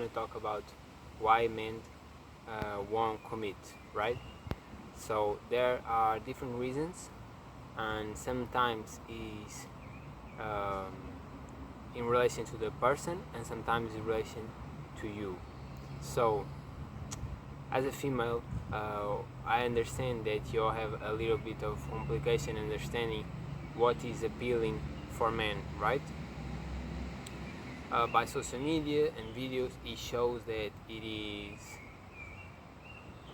want to talk about why men won't commit, right? So there are different reasons, and sometimes is um, in relation to the person, and sometimes in relation to you. So as a female, I understand that you have a little bit of complication understanding what is appealing for men, right? By social media and videos, it shows that it is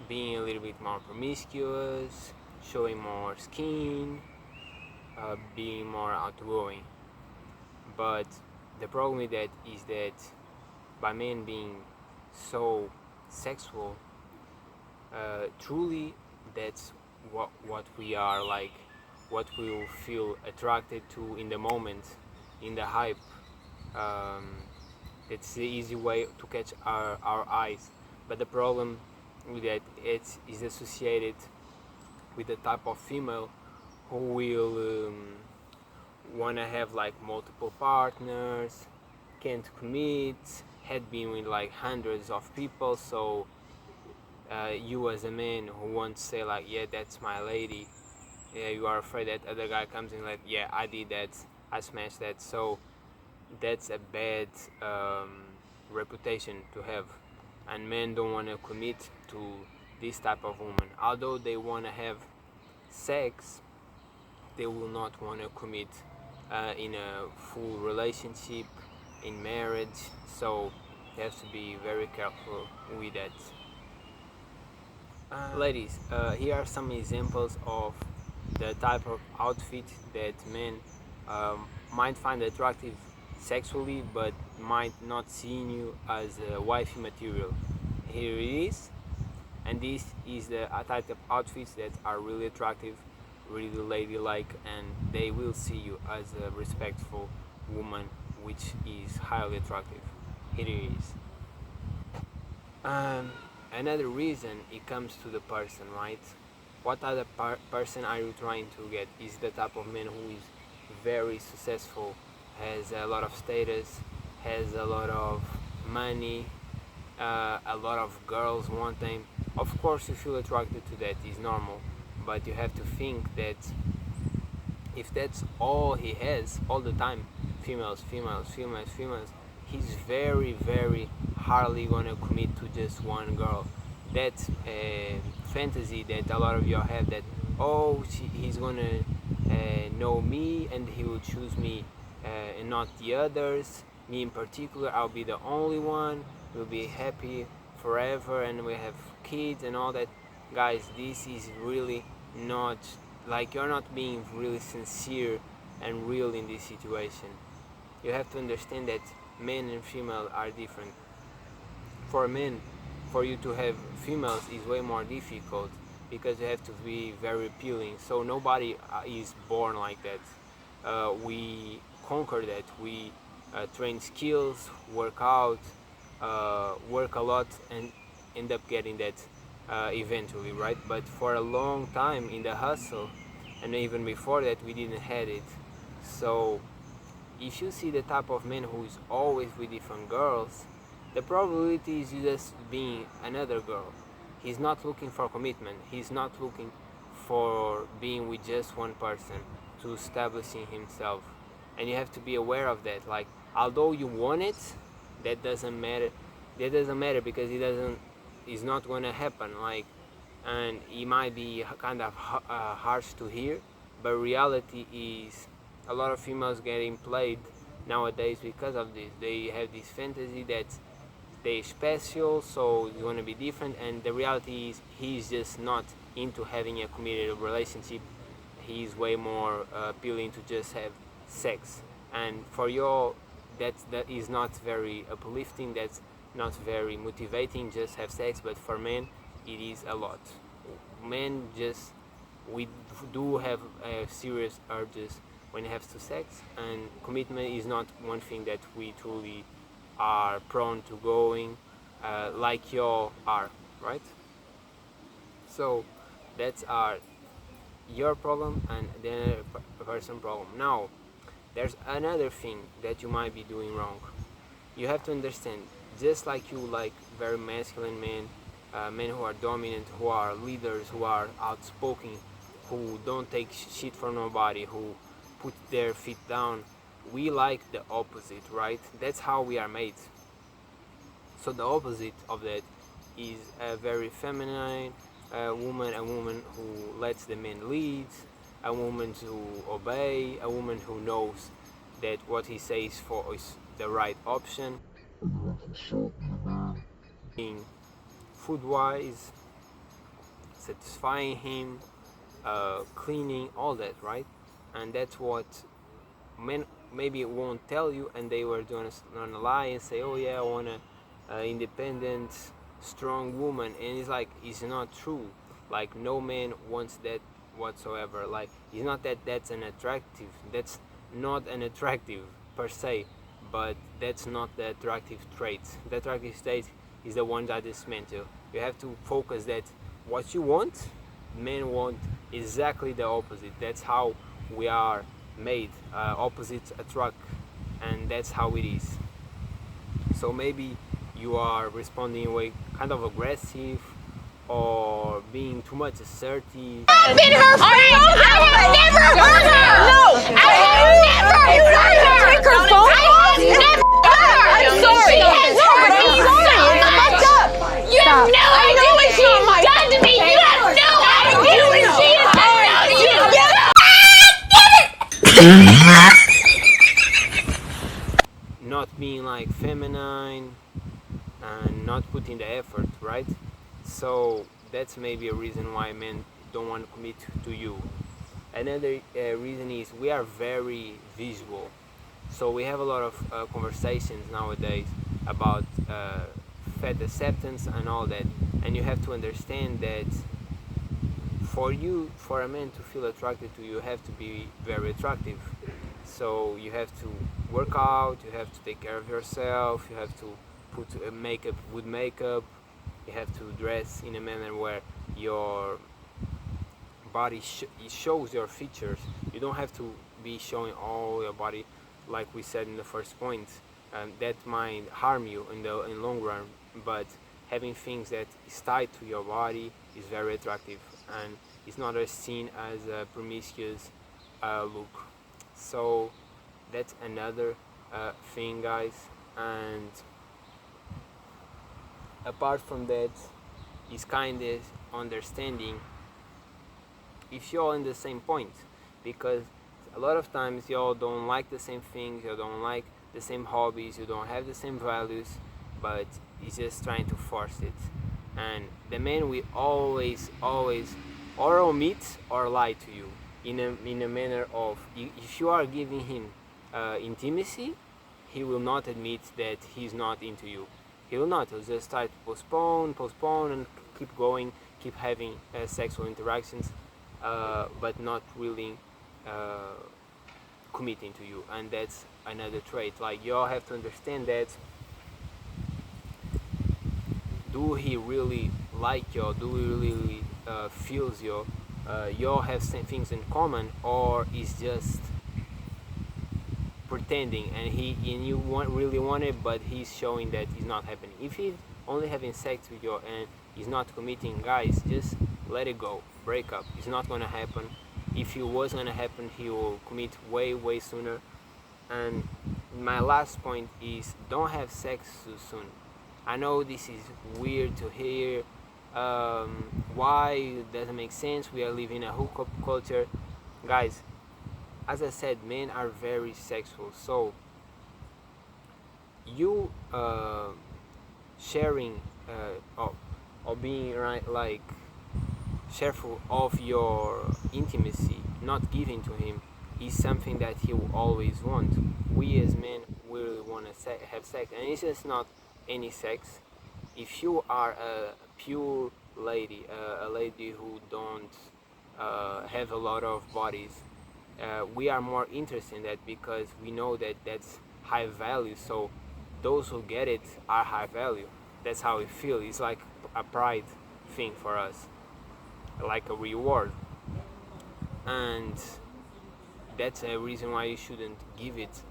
being a little bit more promiscuous, showing more skin, being more outgoing. But the problem with that is that by men being so sexual, truly that's what we are like, what we will feel attracted to in the moment, in the hype. Um, it's the easy way to catch our eyes. But the problem with that, it is associated with the type of female who will want to have like multiple partners, can't commit, had been with like hundreds of people. So you as a man who wants to say like, yeah, that's my lady, yeah, you are afraid that other guy comes in like, yeah, I did that, I smashed that. So that's a bad reputation to have, and men don't want to commit to this type of woman. Although they want to have sex, they will not want to commit in a full relationship, in marriage. So you have to be very careful with that. Ladies, here are some examples of the type of outfit that men might find attractive sexually, but might not see in you as a wifey material. Here it is, and this is the type of outfits that are really attractive, really ladylike, and they will see you as a respectful woman, which is highly attractive. Here it is. Um, Another reason it comes to the person, right? What other person are you trying to get? Is the type of man who is very successful, has a lot of status, has a lot of money, a lot of girls want him. Of course, you feel attracted to that, is normal, but you have to think that if that's all he has all the time, females, females, females, females, he's very, very hardly gonna commit to just one girl. That fantasy that a lot of you have, that oh, he's gonna know me and he will choose me and not the others. Me in particular, I'll be the only one. We'll be happy forever and we have kids and all that. Guys, this is really not, like, you're not being really sincere and real in this situation. You have to understand that men and female are different. For men, for you to have females is way more difficult because you have to be very appealing. So nobody is born like that. We conquer that. We train skills, work out, work a lot, and end up getting that eventually, right? But for a long time in the hustle, and even before that, we didn't have it. So if you see the type of man who is always with different girls, the probability is you just being another girl. He's not looking for commitment. He's not looking for being with just one person, to establishing himself. And you have to be aware of that. Like, although you want it, that doesn't matter. That doesn't matter because it's not gonna happen. Like, and it might be kind of harsh to hear, but reality is a lot of females getting played nowadays because of this. They have this fantasy that they're special, so it's gonna be different, and the reality is he's just not into having a committed relationship. He's way more appealing to just have sex, and for you that is not very uplifting, that's not very motivating, just have sex. But for men it is a lot. Men just, we do have serious urges when it comes to sex, and commitment is not one thing that we truly are prone to going like you are, right? So that's your problem and the other person problem. Now there's another thing that you might be doing wrong. You have to understand just like you like very masculine men, men who are dominant, who are leaders, who are outspoken, who don't take shit from nobody, who put their feet down. We like the opposite, right? That's how we are made. So the opposite of that is a very feminine woman, a woman who lets the men lead, a woman to obey, a woman who knows that what he says for is the right option, being food-wise, satisfying him, cleaning, all that, right? And that's what men maybe won't tell you, and they were gonna lie and say, oh yeah, I want a independent, strong woman, and it's like, it's not true. Like, no man wants that whatsoever. Like, it's not that that's not an attractive per se, but that's not the attractive trait. The attractive trait is the one that is meant to. You have to focus that what you want, men want exactly the opposite. That's how we are made. Opposites attract, and that's how it is. So maybe you are responding in a way kind of aggressive or being too much assertive. I've been her friend. I have never hurt her. No, I have never hurt her. Take her phone. I have never hurt her. I'm sorry. She has hurt me so much. You have no idea what she has done to me. You have no idea what she has done to you. Not being like feminine and not putting the effort, right? So that's maybe a reason why men don't want to commit to you. Another reason is we are very visual. So we have a lot of conversations nowadays about fat acceptance and all that, and you have to understand that for a man to feel attracted to you, you have to be very attractive. So you have to work out, you have to take care of yourself, you have to put makeup with makeup, you have to dress in a manner where your body shows your features. You don't have to be showing all your body, like we said in the first point. That might harm you in the long run, but having things that is tied to your body is very attractive, and it's not as seen as a promiscuous look. So that's another thing, guys. And apart from that, is kind of understanding if you're on the same point, because a lot of times y'all don't like the same things, you don't like the same hobbies, you don't have the same values, but he's just trying to force it. And the man will always or omit or lie to you in a manner of, if you are giving him intimacy, he will not admit that he's not into you. He will not. He'll just try to postpone, and keep going, keep having sexual interactions, but not really committing to you. And that's another trait. Like, you all have to understand that. Do he really like you? Do he really feels you? You all have same things in common, or is just pretending, and you really want it, but he's showing that it's not happening. If he's only having sex with you and he's not committing, guys, just let it go. Break up. It's not gonna happen. If it was gonna happen, he will commit way sooner. And my last point is, don't have sex too soon. I know this is weird to hear. Why? It doesn't make sense. We are living in a hookup culture, guys. As I said, men are very sexual. So you sharing or being right, like, careful of your intimacy, not giving to him, is something that he will always want. We as men will want to have sex, and it's just not any sex. If you are a pure lady, a lady who don't have a lot of bodies, we are more interested in that, because we know that that's high value. So those who get it are high value. That's how we feel. It's like a pride thing for us, like a reward. And that's a reason why you shouldn't give it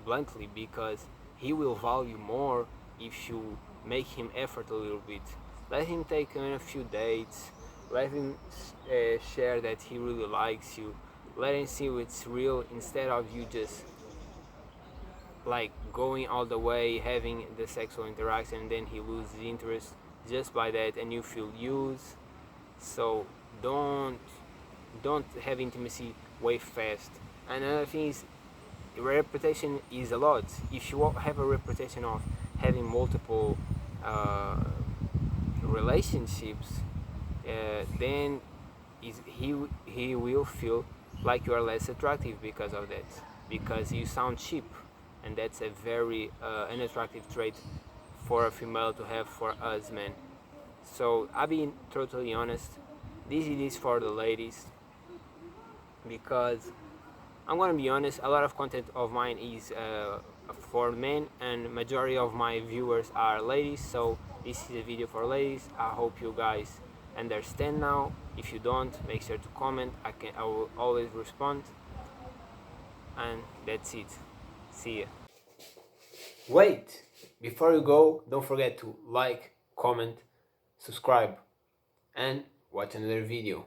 bluntly, because he will value more if you make him effort a little bit. Let him take a few dates, let him share that he really likes you, let him see it's real, instead of you just like going all the way, having the sexual interaction, and then he loses interest just by that and you feel used. So don't have intimacy way fast. And another thing is, reputation is a lot. If you have a reputation of having multiple relationships, then he will feel like you are less attractive because of that, because you sound cheap, and that's a very unattractive trait for a female to have for us men. So I'll be totally honest, this is for the ladies, because I'm gonna be honest, a lot of content of mine is for men, and majority of my viewers are ladies, so this is a video for ladies. I hope you guys understand now. If you don't, make sure to comment. I will always respond. And that's it. See ya. Wait! Before you go, don't forget to like, comment, subscribe, and watch another video.